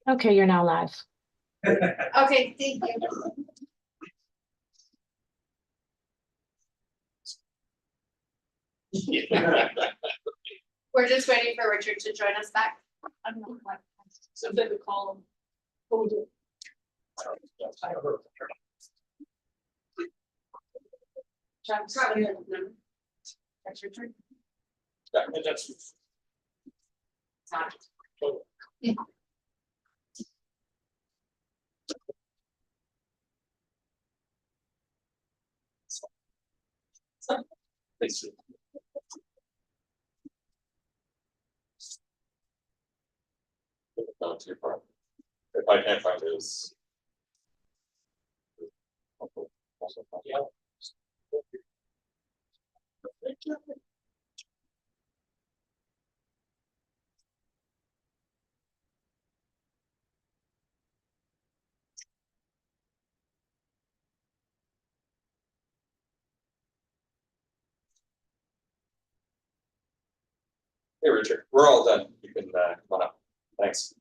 Okay, you're now live. Okay, thank you. We're just waiting for Richard to join us back. I don't know what. So they would call them. What would you? John's probably the number. That's Richard. That's It's not. thanks. Not too far. If I can't find his. Yeah. Hey, Richard, we're all done. You can come on up. Thanks.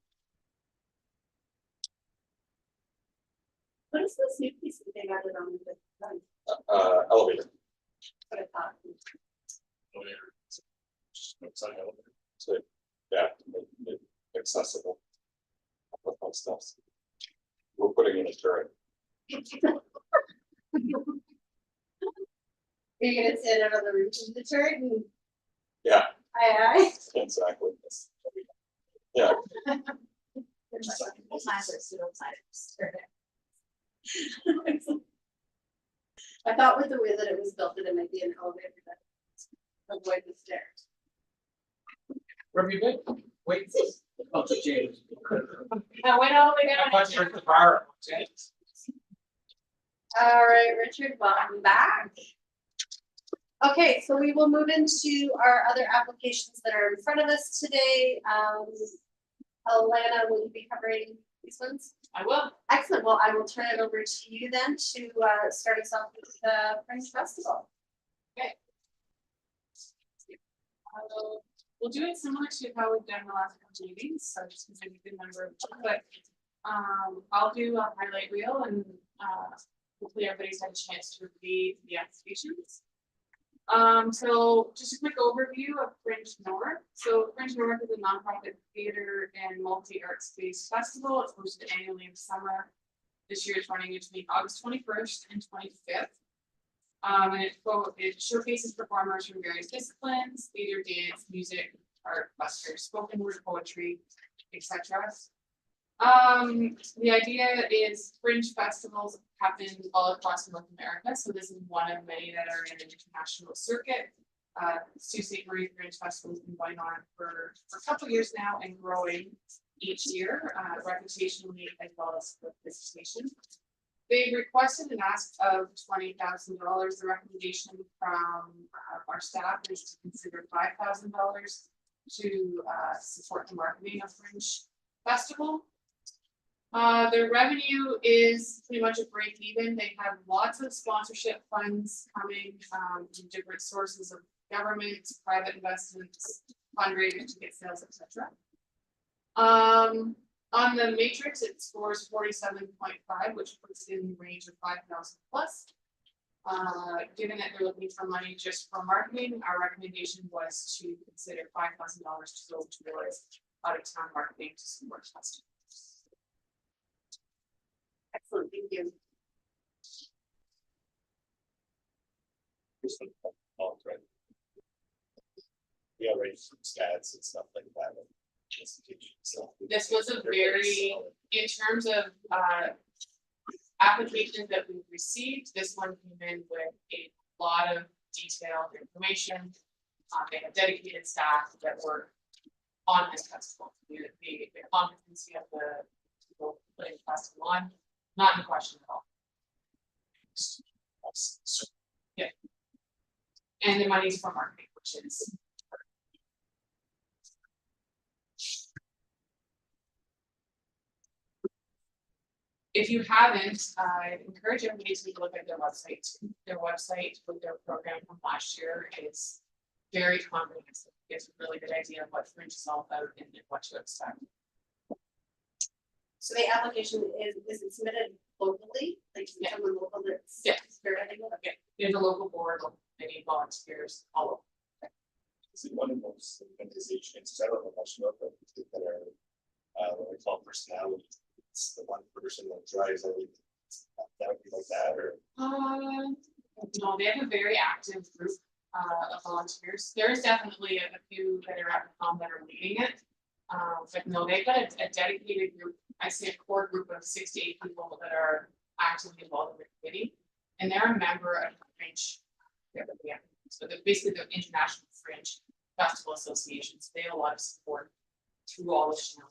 What is this new piece that they added on the front? Elevator. What I thought. So, yeah, accessible. Fun stuff. We're putting in a turret. Are you gonna stand out on the roof of the turret and Yeah, aye exactly. Yeah, I thought with the way that it was built that it might be an elevator that avoid the stairs. Where have you been? Wait. Up to James. I went all the way I down. thought you were at the bar. James. All right, Richard, welcome back. Okay, so we will move into our other applications that are in front of us today. Alana, will you be covering these ones? I will. Excellent. Well, I will turn it over to you then to start us off with the Fringe Festival. We'll do it similar to how we've done the last couple of meetings, so just because I'm a good member of it, but I'll do a highlight reel and hopefully everybody's had a chance to read the applications. So just a quick overview of Fringe North. So Fringe North is a nonprofit theater and multi-art space festival. It's hosted annually in summer. This year it's running between August 21st and 25th. And it showcases performers from various disciplines: theater, dance, music, art, buster, spoken word, poetry, etc. The idea is Fringe festivals happen all across North America, so this is one of many that are in an international circuit. Sault Ste. Marie Fringe Festival has been going on for a couple of years now and growing each year, reputationally as well as with visitation. They requested an ask of $20,000. The recommendation from our staff is to consider $5,000 to support the marketing of Fringe Festival. Their revenue is pretty much a break even. They have lots of sponsorship funds coming from different sources of government, private investments, fundraising, ticket sales, etc. On the matrix, it scores 47.5, which puts it in the range of 5,000 plus. Given that they're looking for money just for marketing, our recommendation was to consider $5,000 to go towards out-of-town marketing to support festivals. Excellent, thank you. we already some stats and stuff like that. So This was a very, in terms of applications that we've received, this one came in with a lot of detailed information. They have dedicated staff that work on this festival. The competency of the people putting the festival on, not in question at all. Yeah. And the money's for marketing, which is if you haven't, I encourage everybody to take a look at their website. Their website with their program from last year is very comprehensive. It's a really good idea of what Fringe is all about and what to expect. So the application is it submitted locally, like to Yeah. someone local that's. Yeah. spearheading it? Okay. There's a local board, they need volunteers, all over. Is it one of those organizations, I don't know much about them, that are, what I call personality, it's the one person that drives everything. That would be like that, or, No, they have a very active group of volunteers. There is definitely a few that are at the that are leading it. But no, they've got a dedicated group, I say a core group of 6 to 8 people that are actively involved in the committee. And they're a member of the Fringe. So they're basically the International Fringe Festival Associations. They have a lot of support through all of Chanel.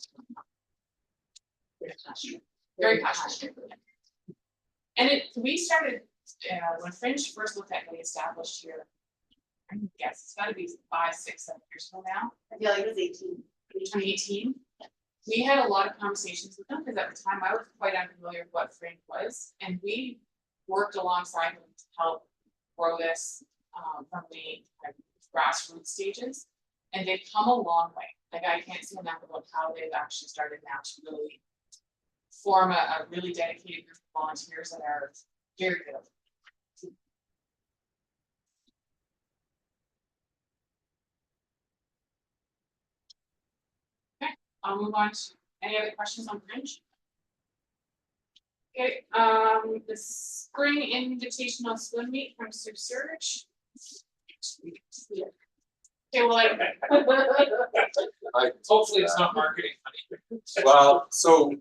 Very passionate. And we started, when Fringe first looked at getting established here, I guess it's gotta be 5, 6, 7 years ago now, I feel like it was 18. 2018. We had a lot of conversations with them, because at the time I was quite unfamiliar with what Fringe was, and we worked alongside them to help grow this from the kind of grassroots stages. And they've come a long way. Like, I can't say enough about how they've actually started now to really form a really dedicated group of volunteers that are very good. Okay, I'll move on to any other questions on Fringe? Okay, the spring invitational swim meet from Sioux Surge. Okay, well, Hopefully it's not marketing. Well, so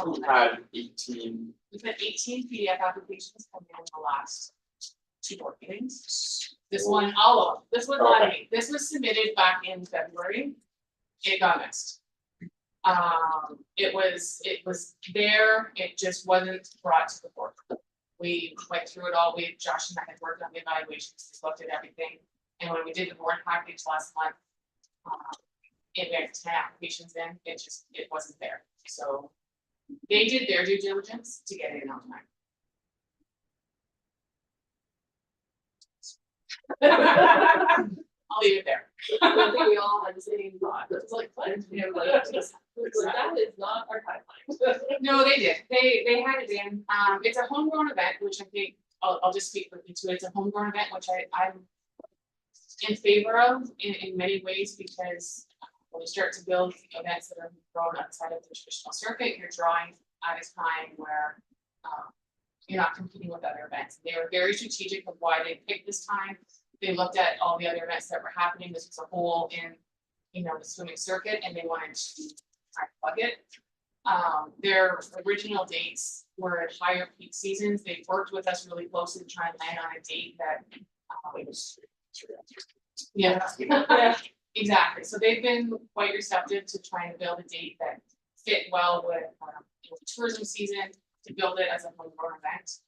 we had 18, we've had 18 PDF applications come in the last 2 board meetings. This one, this was not me. This was submitted back in February. It got missed. It was there, it just wasn't brought to the board. We went through it all, Josh and I had worked on the evaluations, we looked at everything. And when we did the board package last month, and we had 10 applications in, it wasn't there. So they did their due diligence to get it in on time. I'll leave it there. I think we all had the same thought, it's like, what? You know, like, that is not our timeline. No, they did. They had it in. It's a homegrown event, which I think I'll just speak quickly to it. It's a homegrown event, which I'm in favor of in many ways, because when you start to build events that are grown outside of the traditional circuit, you're drawing at a time where you're not competing with other events. They were very strategic of why they picked this time. They looked at all the other events that were happening. This was a hole in, the swimming circuit, and they wanted to try to plug it. Their original dates were at higher peak seasons. They worked with us really closely to try and land on a date that. Yeah, exactly. So they've been quite receptive to trying to build a date that fit well with the tourism season, to build it as a homegrown event.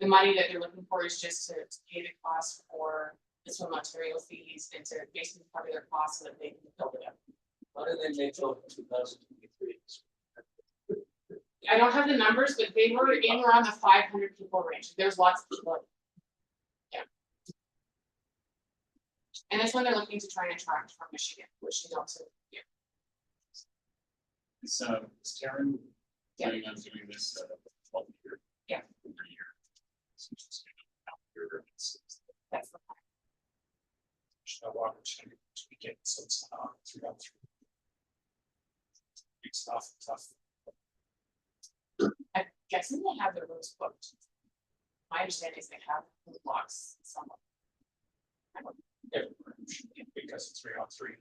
The money that they're looking for is just to pay the cost for the swim material fees and to basically cover their costs so that they can build it up. What did they make till 2023? I don't have the numbers, but they were in around the 500 people range. There's lots of people. Yeah. And this one they're looking to try and attract from Michigan, which they don't. Yeah. is Karen Yeah. planning on doing this 12 year? Yeah. Every year. That's the plan. Should I walk to weekend, so it's not throughout. It's tough. I'm guessing they have their rooms booked. My understanding is they have the blocks somewhere. Everywhere, because it's 3-on-3.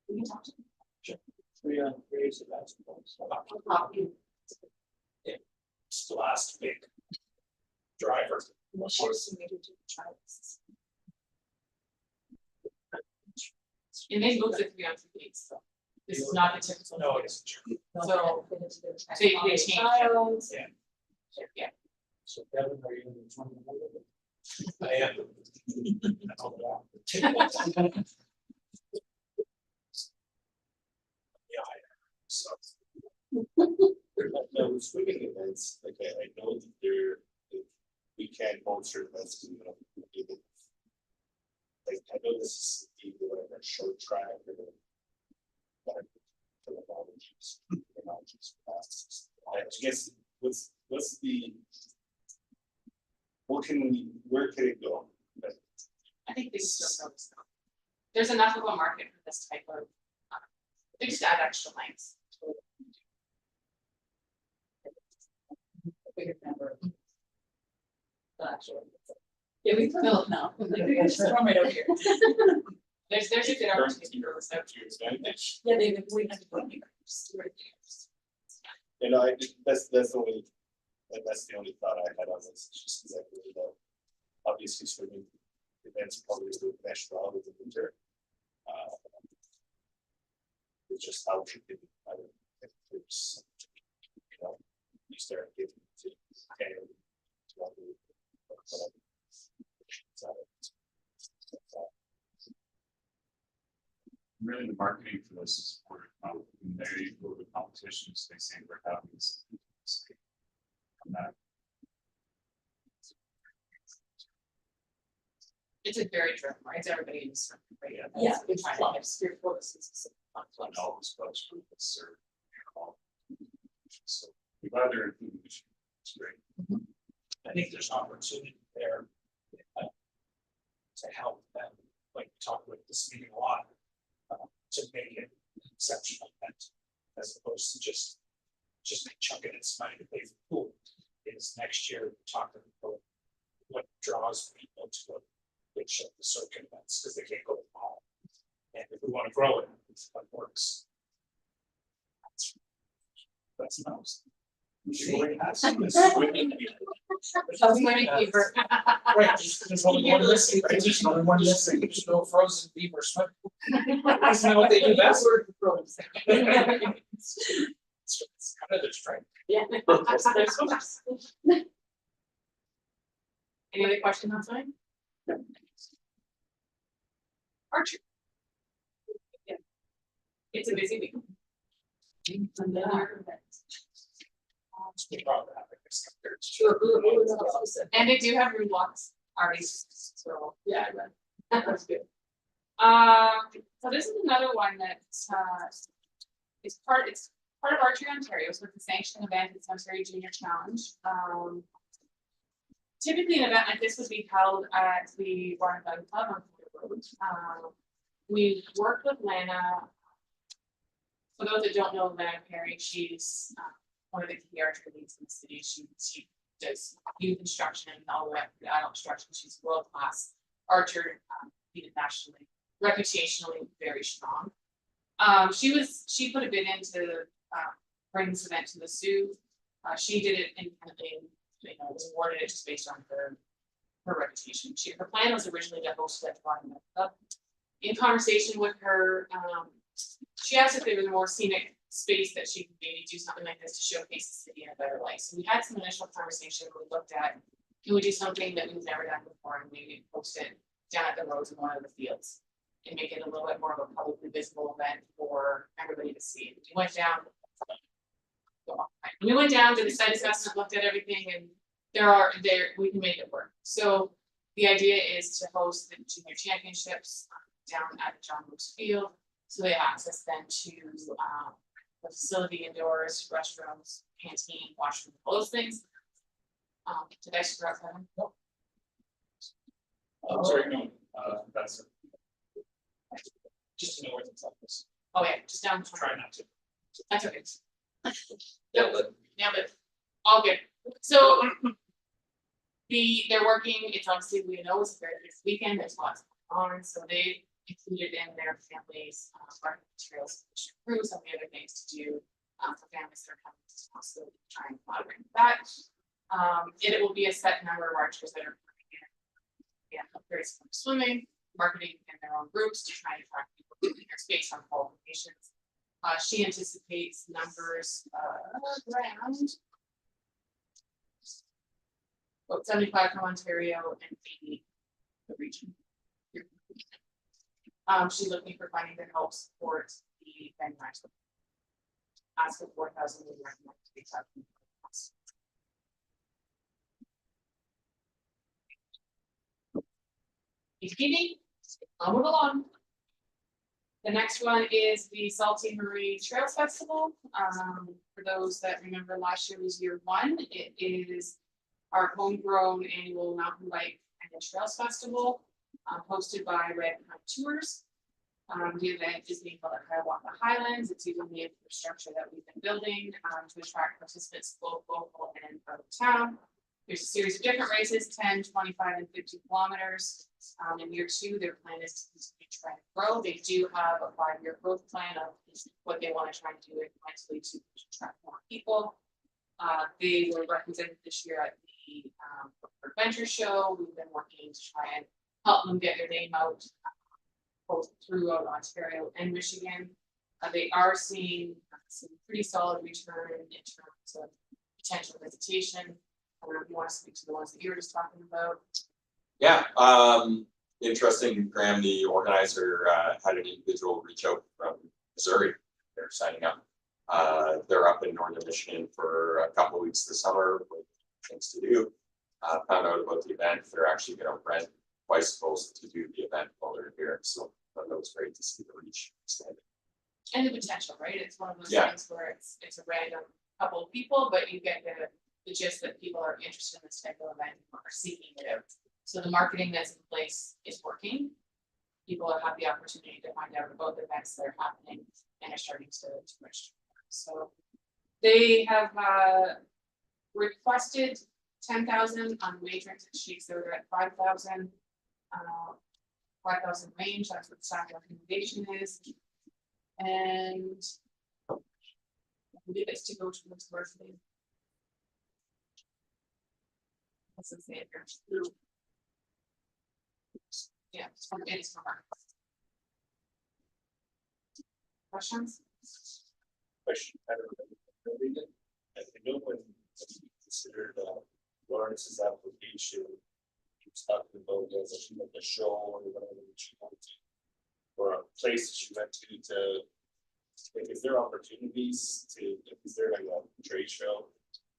We can talk to them. 3-on-3 is the basketball. It's the last big driver. This year's submitted to the trials. And they moved the 3-on-3 dates, so this is not the typical. No, it isn't true. So they changed. Yeah. Yeah. So Kevin, are you in the 20? I am. Yeah, so. No, swimming events, like I know that we can't sponsor events. Like, I know this is either like a short track or I guess, what's the? What can we, where can it go? I think they still know this though. There's enough of a market for this type of, they just add extra lengths. Bigger number. Actually. Yeah, we fill it now. Just throw 'em right over here. There's a good opportunity for this. To your advantage. Yeah, they, we have to put it just right there. You know, that's the only, that's the only thought I had on this, it's just because I really know. Obviously, swimming events probably is the best route of the winter. It's just how we can, I don't think there's, you know, you start getting to. Really, the marketing for this is for, when they go to competitions, they say we're having this. And that, It's a very driven, right? It's everybody in this room, right? Yeah, That's what it's we're trying to clubs, your clubs, it's fun and clubs. all those clubs group is served. So, we've either included, it's great. I think there's opportunity there. To help them, like we talked about this meeting a lot. To make it an exceptional event, as opposed to just chucking in some money to pay for the pool. Is next year talking about what draws people to a big show, the circuit events, because they can't go to them all. And if we want to grow it, it's what works. That's nice. We already have some of this. So it's going to be for. Right, there's only one missing, right? There's only one missing, there's no frozen beaver swim. Isn't that what they do best? It's kind of their strength. Yeah. Any other questions on sign? Archer. Yeah. It's a busy week. Another event. They probably have it, it's compared to- Sure. And they do have room blocks already, so. Yeah, I read. That's good. So this is another one that, it's part of Archery Ontario, so it's a sanctioned event, it's Ontario Junior Challenge. Typically, an event like this would be held at the Warren Gun Club on Clear Road. We worked with Lana. For those that don't know Lana Perry, she's one of the key archery leads in the city. She does youth instruction and all the way up to adult instruction. She's world class archer, competed nationally, reputationally very strong. She put a bid in to bring this event to the Sioux. She did it independently, you know, was awarded it just based on her reputation. Her plan was originally to host it at the Bottom Club. In conversation with her, she asked if there was a more scenic space that she could maybe do something like this to showcase the city in a better light. So we had some initial conversation. We looked at, can we do something that we've never done before and maybe post it down at the roads in one of the fields and make it a little bit more of a publicly visible event for everybody to see. We went down. We went down to the site assessment, looked at everything, and we can make it work. So the idea is to host the junior championships down at John Lewis Field. So they have access then to the facility indoors, restrooms, canteen, washroom, all those things. Did I screw up Kevin? Nope. Sorry, no, that's. Just to know where the club is, Oh yeah, just down. try not to. That's okay. Yeah, but all good. So they're working, it's obviously, we know it's a very busy weekend, there's lots going on, so they included in their families, marketing materials, crew, some of the other things to do for families that are coming to town, so we try and collaborate with that. It will be a set number of archers that are coming in. Yeah, very similar to swimming, marketing in their own groups to try and attract people to their space on qualifications. She anticipates numbers around about 75 from Ontario and 80 the region. She's looking for funding to help support the venue. Ask for 4,000 we recommend to be accepted. Keep keeping, I'll move along. The next one is the Salty Marie Trails Festival. For those that remember, last year was year one. It is our homegrown annual mountain bike and trails festival, hosted by Red Pine Tours. The event is being called Hiawatha Highlands. It's using the infrastructure that we've been building to attract participants both local and out of town. There's a series of different races, 10, 25, and 50 kilometers. In year two, their plan is to continue to try and grow. They do have a 5-year growth plan of what they want to try and do incrementally to attract more people. They were represented this year at the Adventure Show. We've been working to try and help them get their name out both throughout Ontario and Michigan. They are seeing some pretty solid return in terms of potential visitation. You want to speak to the ones that you were just talking about? Yeah, interesting, Graham, the organizer, had an individual reach out from Missouri. They're signing up. They're up in northern Michigan for a couple of weeks this summer with things to do. Found out about the event. They're actually gonna rent bicycles to do the event while they're here. So that was great to see the reach expanded. And the potential, right? It's one of those Yeah. things where it's a random couple of people, but you get the gist that people are interested in this type of event and are seeking it out. So the marketing that's in place is working. People have the opportunity to find out about the events that are happening and are starting to register. So they have requested 10,000 on wage rates and sheets. They're at 5,000. 5,000 range, that's what the staff recommendation is. And I believe it's to go towards diversity. What's it say here? Yeah, it's from her. Questions? Question, I don't know. I know when we considered Lawrence's application, he was talking about like a show or whatever that you went to, or a place that you went to, like, is there opportunities to, is there like a trade show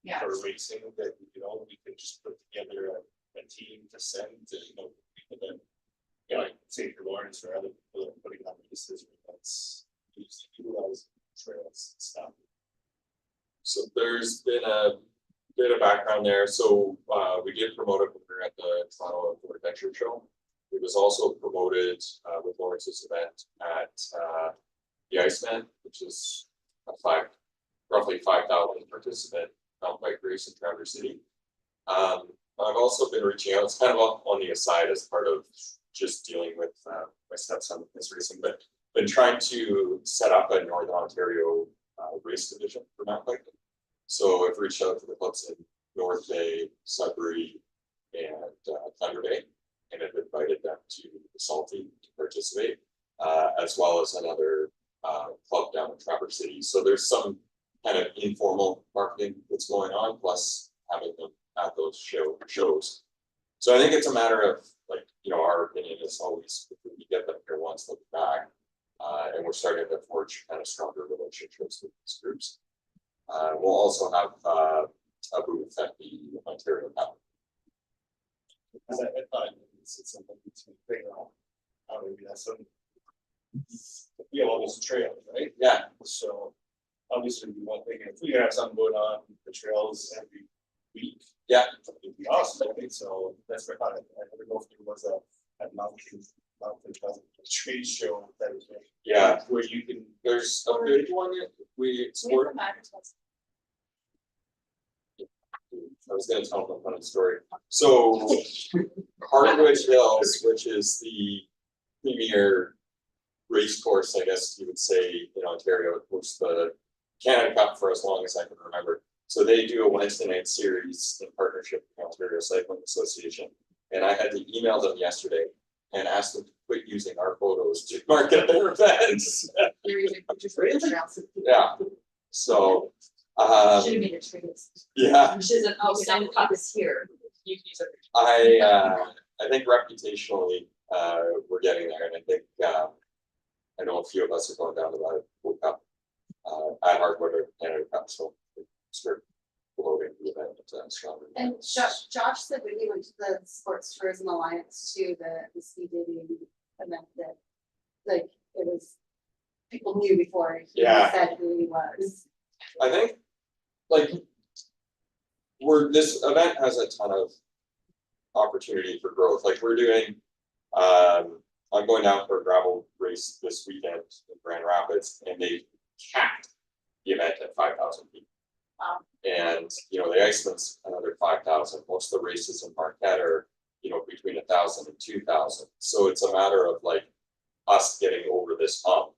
Yeah. for racing that, you know, we could just put together a team to send to, you know, people that, you know, like, say for Lawrence or other people that are putting on races or events, utilize trails and stuff. So there's been a bit of background there. So we did promote it when we were at the Toronto Outdoor Adventure Show. It was also promoted with Lawrence's event at the Iceman, which is a roughly 5,000 participant mountain bike race in Traverse City. I've also been reaching out, it's kind of on the aside as part of just dealing with my stepson with this racing, but been trying to set up a Northern Ontario race division for mountain biking. So I've reached out to the clubs in North Bay, Sudbury, and Thunder Bay, and I've invited them to the Salty to participate, as well as another club down in Traverse City. So there's some kind of informal marketing that's going on, plus having them at those shows. So I think it's a matter of, like, you know, our opinion is always, if we get them here once, they'll be back. And we're starting to forge kind of stronger relationships with these groups. We'll also have a booth at the Ontario Cup. I thought it's something to figure out. Maybe that's some. We have all these trails, right? Yeah, So obviously we want thinking if we have something going on the trails every week. Yeah. It'd be awesome, right? So that's what I thought. I don't know if there was a mountain trade show that was. yeah. Where you can. There's a big one that we explored. I was gonna tell them a funny story. So Hardwood Hills, which is the premier race course, I guess you would say, in Ontario, it was the Canada Cup for as long as I can remember. So they do a Wednesday night series in partnership with the Ontario Cycling Association. And I had to email them yesterday and ask them to quit using our photos to market their events. You're using pictures for the trails. Yeah, so, Should have made a trace. yeah, Which isn't, oh, some cup is here. You can use it. I think reputationally, we're getting there, and I think, I know a few of us are going down to the World Cup, at Hardwood or Canada Cup, so start promoting the event stronger. And Josh said when he went to the Sports Tourism Alliance to the speed dating event that, like, it was knew before he Yeah. said who he was. I think, like, this event has a ton of opportunity for growth, like we're doing, I'm going down for a gravel race this weekend in Grand Rapids, and they capped the event at 5,000 people. Wow. And, you know, the Iceman's another 5,000, most of the races in Marquette are, you know, between 1,000 and 2,000, so it's a matter of like us getting over this hump.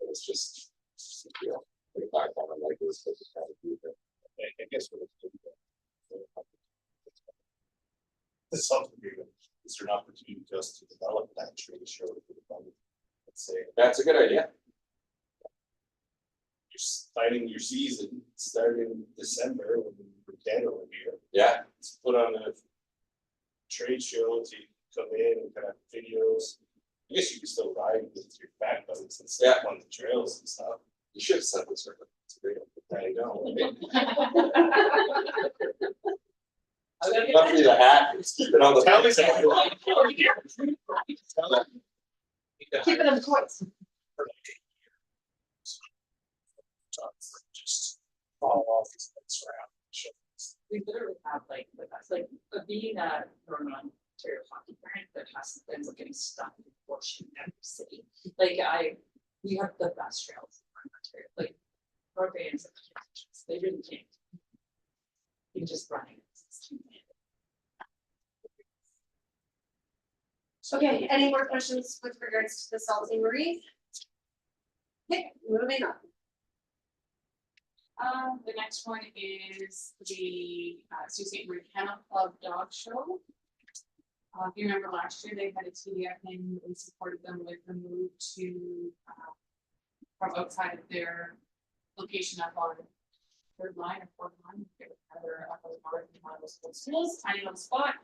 It's just, you know, the background on like this, this is kind of deep. I guess what it's. This helps me, is there an opportunity just to develop that trade show for the public? Let's say, That's a good idea. you're starting your season, starting in December when we're dead over here. Yeah, Let's put on a trade show to come in and kind of videos. I guess you can still ride with your back bikes and stuff on the trails and stuff. you should have said this earlier. It's a great I know. idea. Must be the hat, just keep it on the. Tell me Keeping them toys. Just fall off these things around. We literally have like, that's like, being a Northern Ontario hockey parent that has been getting stuck in Fortune every city. Like we have the best trails in Ontario, like our fans, they really can't. You can just run it. It's too bad. Okay, any more questions with regards to the Salty Marie? Okay, moving on. The next one is the Sault Ste. Marie Kennel Club Dog Show. If you remember last year, they had a TDF and we supported them with the move to from outside of their location up on third line or fourth line. They're up on one of those schools, tiny little spot.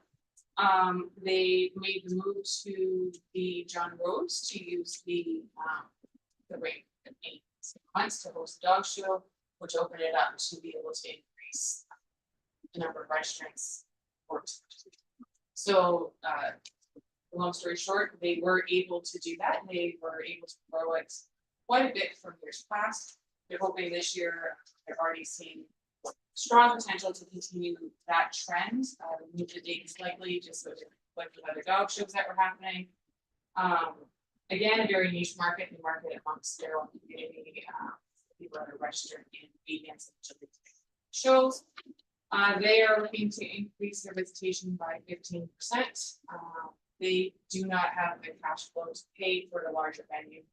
They made the move to the John Rose to use the rink in 6 months to host a dog show, which opened it up to be able to increase the number of registrants. So, long story short, they were able to do that. They were able to grow it quite a bit from years past. They're hoping this year, they're already seeing strong potential to continue that trend. Move the date slightly, just so like with other dog shows that were happening. Again, a very niche market, the market amongst their own community. People that are registered in vegans and shows. They are looking to increase their visitation by 15%. They do not have the cash flow to pay for the larger venue.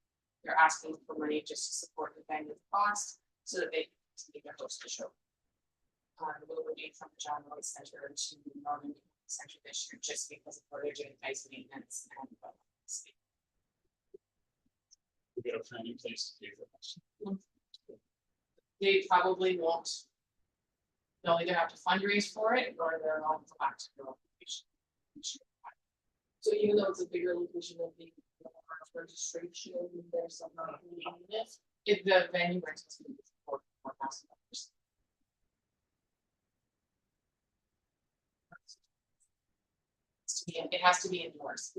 They're asking for money just to support the venue cost so that they can continue to host the show. The move would be from the John Lloyd Center to Northern Center this year, just because of where they're doing ice maintenance and We gotta find a place to pay for this. they probably won't. They'll either have to fundraise for it or they're not back to their location. So even though it's a bigger location than the registration, there's some. If the venue rent is going to be $4,000. It has to be indoors.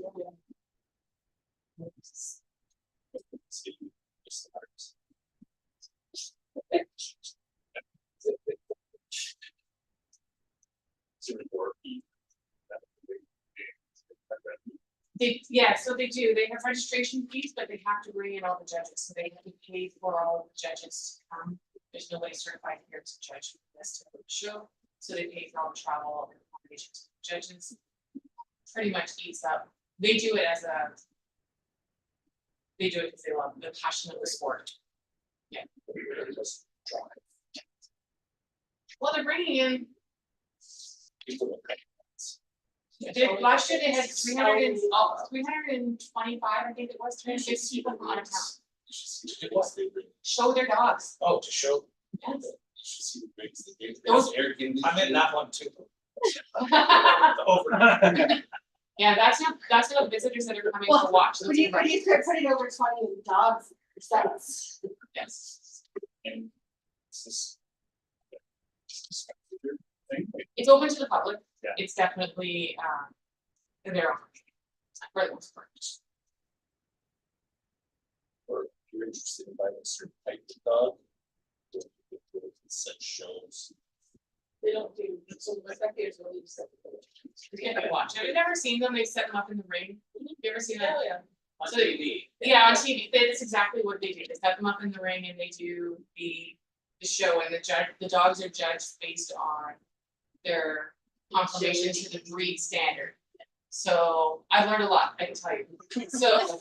So they do, they have registration fees, but they have to bring in all the judges, so they have to pay for all the judges to come. There's nobody certified here to judge this show, so they pay for all the travel and accommodations for judges. Pretty much eats up, they do it as a. They do it because they love the passion of the sport. Yeah. Well, they're bringing in. Last year they had 325, I think it was, 350 people from out of town. Show their dogs. Oh, to show, Yes. Those. I'm in that one too. Yeah, that's not visitors that are coming to Well, watch. When you start putting over 20 dogs, that's. Yes, And it's this. it's open to the public. Yeah. It's definitely, they're for the most part. Or if you interested in buying a certain type of dog. Such shows. They don't do, so the spectators will leave stuff. You have to watch. Have you never seen them? They set them up in the ring. You ever seen that? Oh, yeah. On So- TV. Yeah, on TV, that's exactly what they do, they set them up in the ring and they do the show and the dogs are judged based on their conformation to the breed standard. So I've learned a lot, I can tell you, so.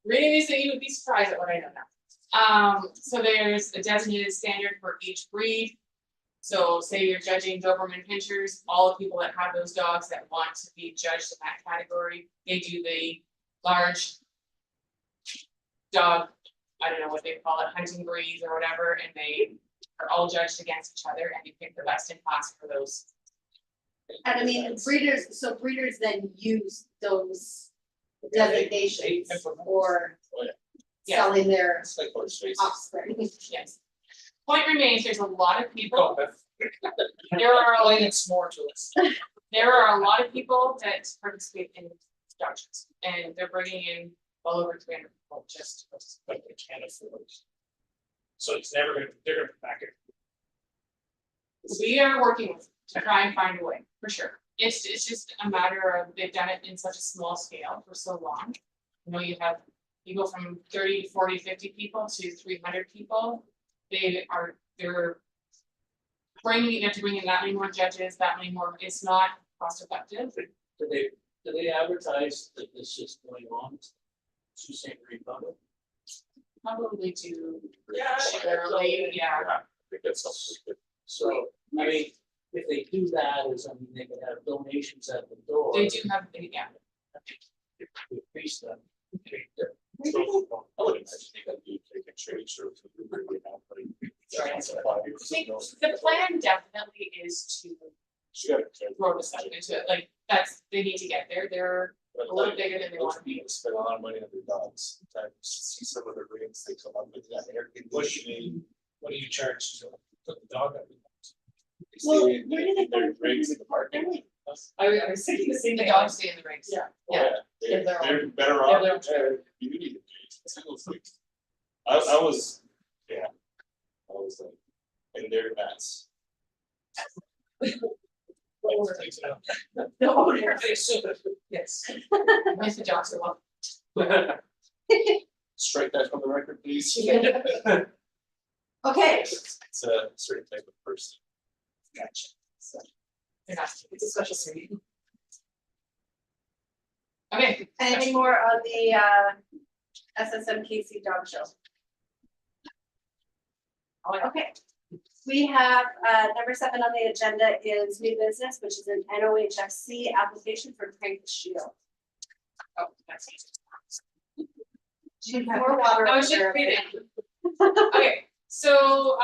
Reading these things, you would be surprised at what I know now. So there's a designated standard for each breed. So say you're judging Doberman Pinschers, all the people that have those dogs that want to be judged in that category, they do the large dog, I don't know what they call it, hunting breeds or whatever, and they are all judged against each other and you pick the best in class for those. And I mean, breeders then use those designations for Yeah. selling their It's like horse racing. offspring. Yes. Point remains, there's a lot of Go, people, Beth. there are, Explain it some more to us. there are a lot of people that participate in judges, and they're bringing in well over 300 people just to participate. But they can't afford it. So it's never gonna, they're gonna come back. We are working with to try and find a way, for sure. It's just a matter of, they've done it in such a small scale for so long. You know, you go from 30, 40, 50 people to 300 people. They're bringing, you have to bring in that many more judges, that many more, it's not cost effective. Do they advertise that this is going on? To St. Republic? Probably do. Yeah, Generally, yeah. I think that's something we could. So, I mean, if they do that, is, I mean, they could have donations at the door. They do have, yeah. Increase them. I would imagine they could do take a trade show to the really now, but I think the plan definitely is to she got it. grow this up into it, like, that's, they need to get there, they're a little bigger than they want to be. People spend a lot of money on their dogs. Sometimes you see some of the rings, they come up with that air conditioning. What do you charge to put the dog up? Well, They- where do they their go? rings in the parking. I was thinking the same The thing. dogs stay in the rings. Yeah. Yeah. They're, If they're on- they're better if off. they're on- than community days. It's like- I was, yeah. I was like, and they're nuts. No, Yes. Miss the dogs a lot. Strike that from the record, please. Okay, It's a certain type of person. Gotcha. They're not. it's a special city. Okay, anything more on the SSMKC dog show? Okay, we have number 7 on the agenda is new business, which is an NOHFC application for Crank the Shield. oh, that's. More water. I was just over there. reading. Okay, so,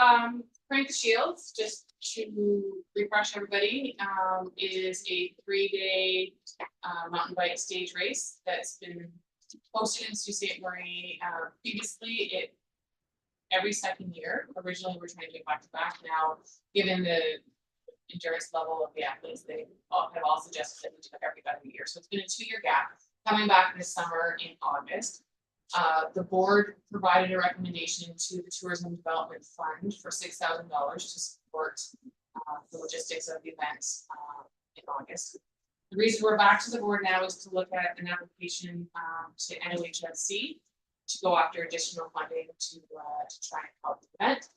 Crank the Shields, just to refresh everybody, is a 3-day mountain bike stage race that's been hosted in Sault Ste. Marie. Previously, every second year, originally we're trying to do back-to-back. Now, given the endurance level of the athletes, they have all suggested that we do it every other year. So it's been a 2-year gap, coming back this summer in August. The board provided a recommendation to the Tourism Development Fund for $6,000 to support the logistics of the events in August. The reason we're back to the board now is to look at an application to NOHFC to go after additional funding to try and help the event.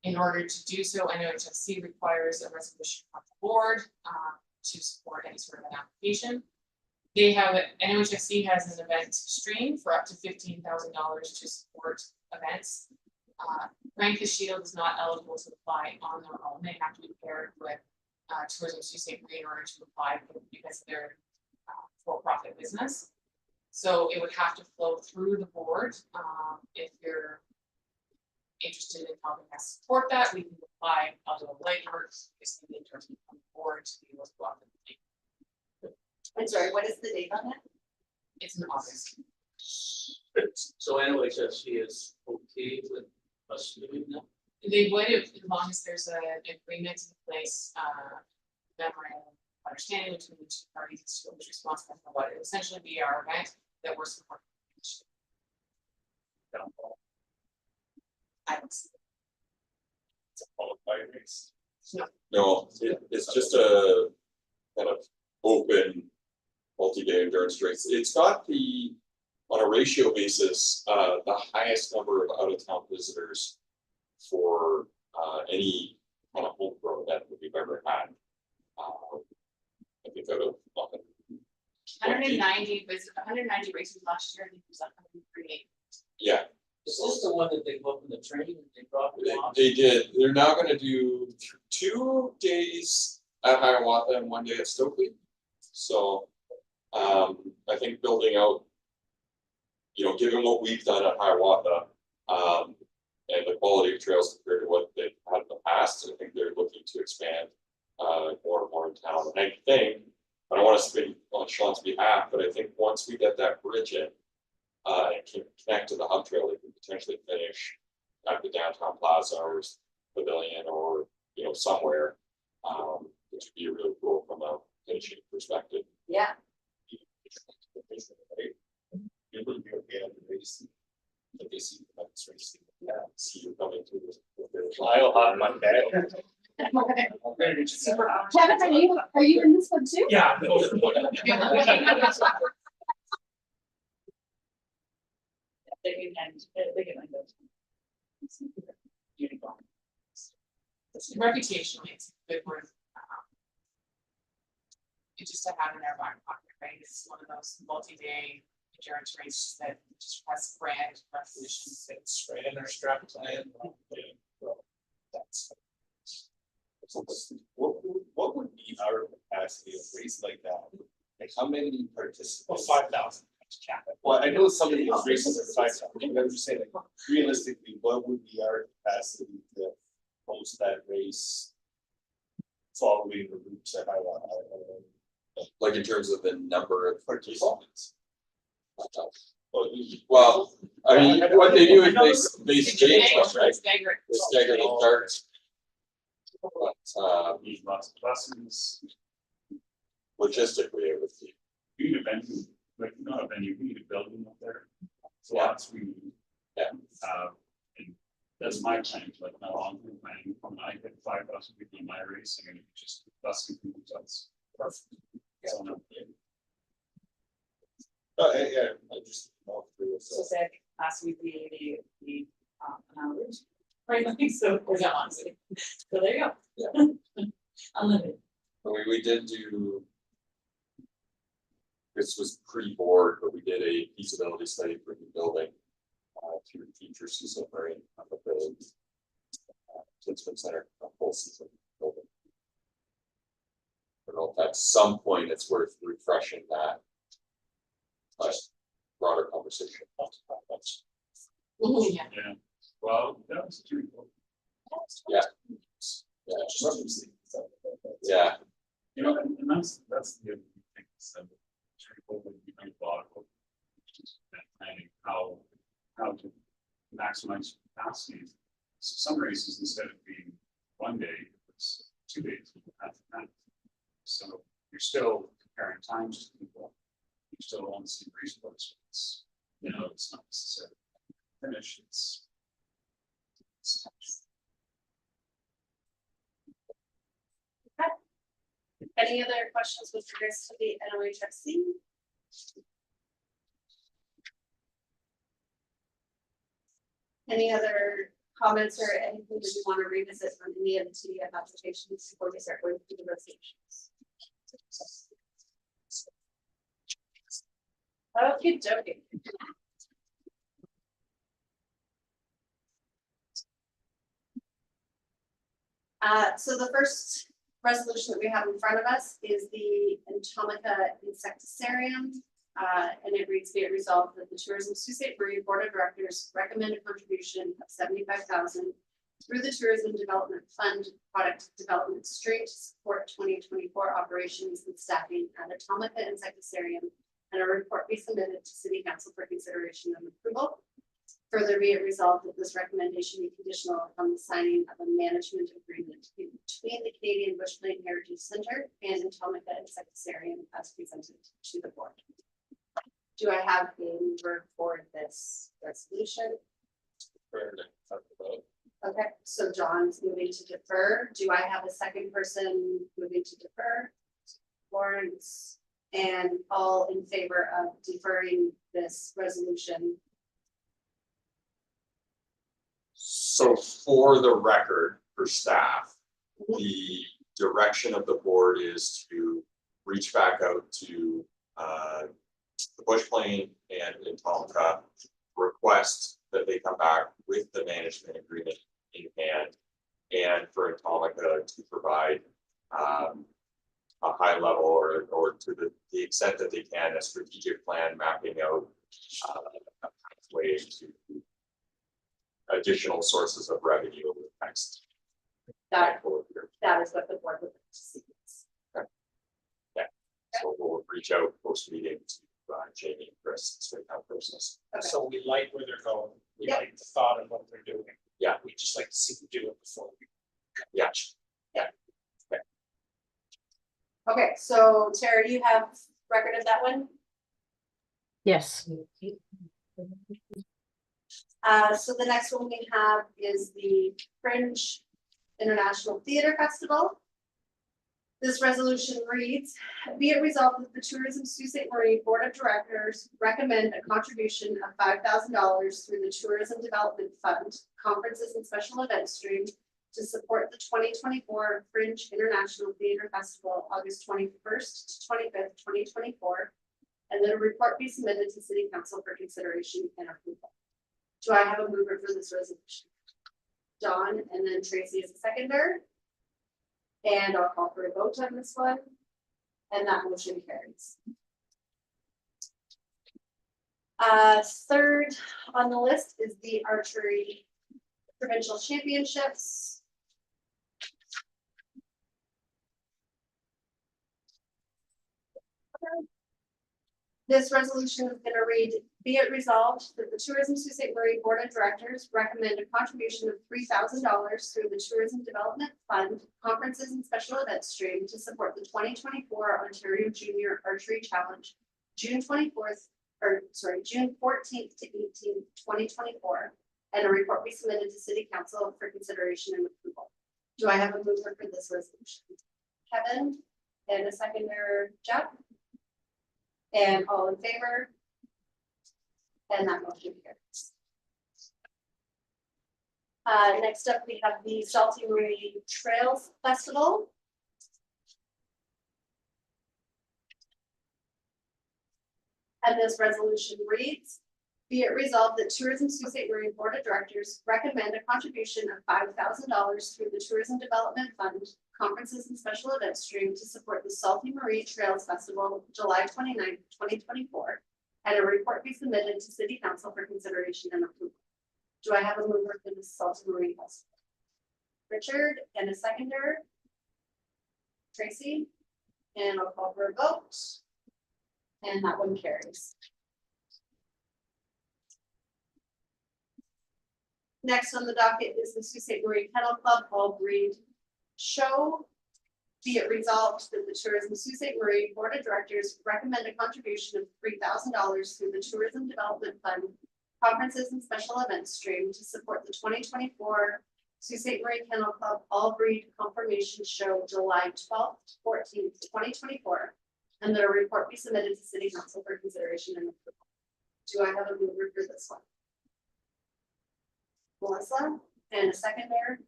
In order to do so, NOHFC requires a resolution from the board to support any sort of an application. They have, NOHFC has an event stream for up to $15,000 to support events. Crank the Shield is not eligible to apply on their own. They have to be paired with Tourism Sault Ste. Marie in order to apply because they're for-profit business. So it would have to flow through the board. If you're interested in helping us support that, we can apply. I'll do a legwork, it's the endorsement from the board to be able to go out and I'm sorry, what is the date on that? it's in August. So NOHFC is okay with us doing that? They would, as long as there's an agreement in place, memorandum of understanding between the two parties, as to who's responsible for what, it would essentially be our event that we're supporting. downfall. I don't see. It's a qualified race. No, it's just a kind of open multi-day endurance race. It's got on a ratio basis, the highest number of out-of-town visitors for any kind of homegrown event that we've ever had. I think out of 190 races last year, I think it was 138. yeah, Is this the one that they go up in the train and they drop it off? they did. They're now gonna do 2 days at Hiawatha and 1 day at Stokely. So, I think building out, given what we've done at Hiawatha, and the quality of trails compared to what they've had in the past, I think they're looking to expand, more and more in town. And I think, I don't wanna speak on Sean's behalf, but I think once we get that bridge in, and can connect to the hub trail, they can potentially finish at the downtown plaza or pavilion or, somewhere. Which would be really cool from a finishing perspective. Yeah, It would be okay on the race. If they see the next race. Yeah, see you coming through this. I'll have my bag. Super hours. Kevin, are you in this one too? Yeah. they can end up. Unicorn. Reputationally, it's a good word. It's just to have in our back pocket, right? It's one of those multi-day endurance races that just has brand recognition. It's right in our strat plan. That's. What would be our capacity of race like that? Like how many Well, participants? 5,000. Cap it. Well, I know some of these races are 5,000, but I'm just saying, like, realistically, what would be our capacity to host that race? Following the routes that I want. Like in terms of the number of participants. Well, I mean, what they do is they stage them, right? Stagger it. They stagger the starts. But Need lots of buses, logistically, it would be. we need a venue, like not a venue, we need a building up there. Yeah. Lots we need. Yeah. And that's my plan, like my long term plan, when I get 5,000 people in my race, I'm gonna be just busing people, so it's perfect. So, no, yeah, I just. all three of So us. say I think last week the an average. Right, I think so, or that one, so there you go. Unlimited. We did do. This was pre-board, but we did a feasibility study for the building. Through Teacher Susan Murray on the building. Kidsman Center, a full season building. I don't know if at some point it's worth refreshing that. Broader conversation. Yeah. yeah, well, that was true. Yeah. Yeah, You know, and that's the other thing, so. Would be methodical. Planning how to maximize capacity. So some races, instead of being 1 day, it's 2 days. So you're still comparing times to people. You still want to see race course. It's, it's not necessarily finish, it's. Any other questions with regards to the NOHSC? Any other comments or anything that you want to revisit from any of the TDF applications before we start going through the resolutions? Okay, joking. So the first resolution that we have in front of us is the Entomica Insecticarium. And it reads, be it resolved that the Tourism Sault Ste. Marie Board of Directors recommend a contribution of 75,000 through the Tourism Development Fund Product Development Stream to support 2024 operations and staffing at Entomica Insecticarium, and a report be submitted to City Council for consideration and approval. Further be it resolved that this recommendation be conditional upon the signing of a management agreement between the Canadian Bushland Heritage Center and Entomica Insecticarium as presented to the board. Do I have a mover for this resolution? For the talk about. Okay, so John's moving to defer. Do I have a second person moving to defer? Lawrence, and all in favor of deferring this resolution? So for the record, for staff, the direction of the board is to reach back out to the Bush Plain and Atomica, request that they come back with the management agreement in hand, and for Atomica to provide a high level or to the extent that they can, a strategic plan mapping out a pathway to additional sources of revenue over the next That, handful of years. that is what the board would like to see. So we'll reach out post meeting to Jamie and Chris, straight out process. Okay. So we like where they're going, we Yep. like the thought of what they're doing. Yeah. We just like to see them do it before we. Yeah. Okay, so Tara, you have record of that one? Yes. So the next one we have is the Fringe International Theater Festival. This resolution reads, be it resolved that the Tourism Sault Ste. Marie Board of Directors recommend a contribution of $5,000 through the Tourism Development Fund, conferences and special events stream to support the 2024 Fringe International Theater Festival, August 21st to 25th, 2024, and that a report be submitted to City Council for consideration and approval. Do I have a mover for this resolution? Don, and then Tracy is a seconder. And I'll call for a vote on this one. And that motion carries. Third on the list is the archery provincial championships. This resolution is going to read, be it resolved that the Tourism Sault Ste. Marie Board of Directors recommend a contribution of $3,000 through the Tourism Development Fund, conferences and special events stream to support the 2024 Ontario Junior Archery Challenge, June 14th to 18th, 2024, and a report be submitted to City Council for consideration and approval. Do I have a mover for this resolution? Kevin, and a seconder, Jeff? And all in favor? And that motion carries. Next up, we have the Salty Marie Trails Festival. And this resolution reads, be it resolved that Tourism Sault Ste. Marie Board of Directors recommend a contribution of $5,000 through the Tourism Development Fund, conferences and special events stream to support the Salty Marie Trails Festival, July 29th, 2024, and a report be submitted to City Council for consideration and approval. Do I have a mover for the Salty Marie Festival? Richard, and a seconder? Tracy, and I'll call for a vote. And that one carries. Next on the docket is the Sault Ste. Marie Kennel Club All Breed Show. Be it resolved that the Tourism Sault Ste. Marie Board of Directors recommend a contribution of $3,000 through the Tourism Development Fund, conferences and special events stream to support the 2024 Sault Ste. Marie Kennel Club All Breed Confirmation Show, July 12th, 14th, 2024, and that a report be submitted to City Council for consideration and approval. Do I have a mover for this one? Melissa, and a seconder,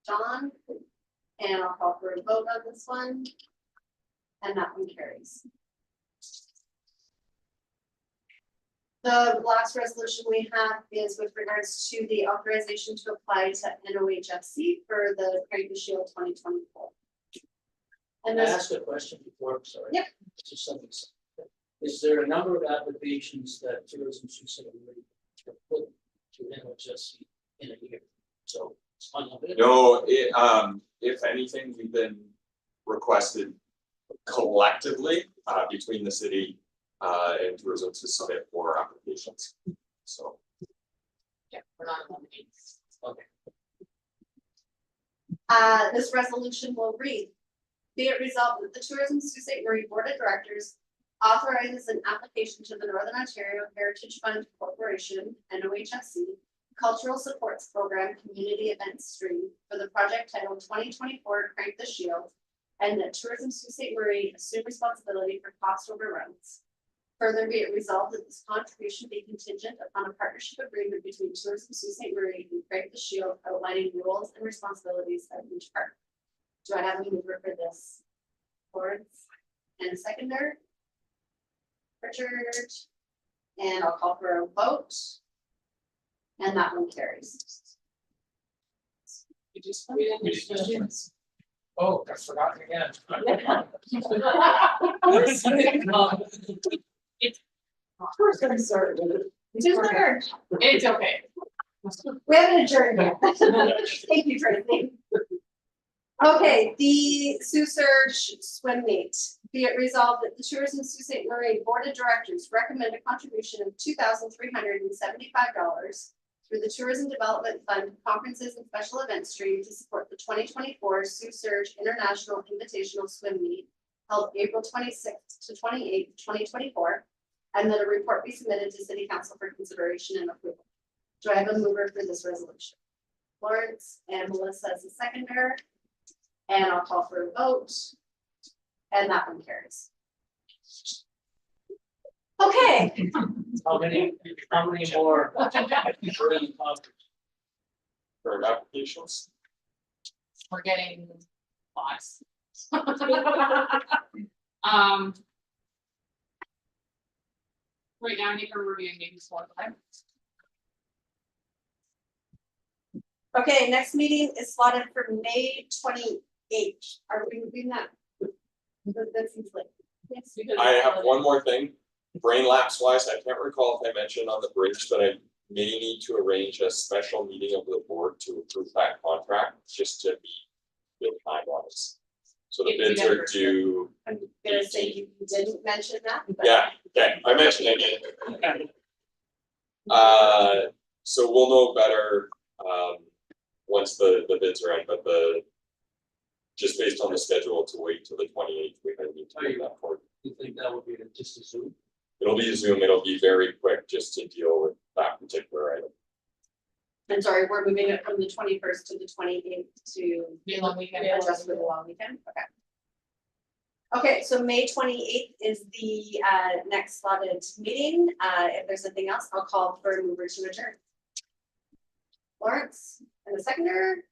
John, and I'll call for a vote on this one, and that one carries. The last resolution we have is with regards to the authorization to apply to NOHFC for the Craig Shield 2024. And Can I this, ask a question before, I'm sorry? Yep. Just something. Is there a number of applications that Tourism Sault Ste. Marie have put to NHSC in a year? So it's unlimited? No, if anything, we've been requested collectively, between the city, and tourism to submit more applications, so. Yeah, we're not eliminating. Okay. this resolution will read, be it resolved that the Tourism Sault Ste. Marie Board of Directors authorizes an application to the Northern Ontario Heritage Fund Corporation, NOHSC, Cultural Supports Program Community Events Stream for the project titled 2024 Crank the Shield, and that Tourism Sault Ste. Marie assume responsibility for cost overruns. Further be it resolved that this contribution be contingent upon a partnership agreement between Tourism Sault Ste. Marie and Crank the Shield outlining roles and responsibilities of each partner. Do I have a mover for this? Lawrence and a seconder? Richard, and I'll call for a vote. And that one carries. You just put it in your questions. Oh, I forgot again. It's okay. We haven't adjourned yet. Thank you, Tracy. Okay, the Sioux Surge swim meet. Be it resolved that the Tourism Sault Ste. Marie Board of Directors recommend a contribution of $2,375 through the Tourism Development Fund Conferences and Special Events Stream to support the 2024 Sioux Surge International Invitational Swim Meet held April 26th to 28th, 2024, and that a report be submitted to City Council for consideration and approval. Do I have a mover for this resolution? Lawrence and Melissa as a seconder. And I'll call for a vote. And that one carries. Okay. How many more? For applications, We're getting lots. Right now, I think we're reviewing maybe 4 or 5. Okay, next meeting is slotted for May 28th. Are we moving that? That seems like. Yes. I have one more thing, brain lapse wise, I can't recall if I mentioned on the bridge, but I may need to arrange a special meeting of the board to approve that contract, just to be good timelines. So the If we bids are never- due, I'm gonna say you didn't mention that. but- yeah, okay, I mentioned it again. So we'll know better, once the bids are in, but just based on the schedule to wait till the 28th, we're gonna need to move that forward. You think that would be just a Zoom? It'll be Zoom, it'll be very quick just to deal with that particular item. I'm sorry, we're moving it from the 21st to the 28th to Be a long weekend. adjust for the long weekend, okay. Okay, so May 28th is the next slotted meeting. If there's nothing else, I'll call for a mover to adjourn. Lawrence and the seconder.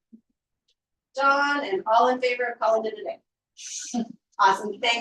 John and all in favor of calling it a day. Awesome, thank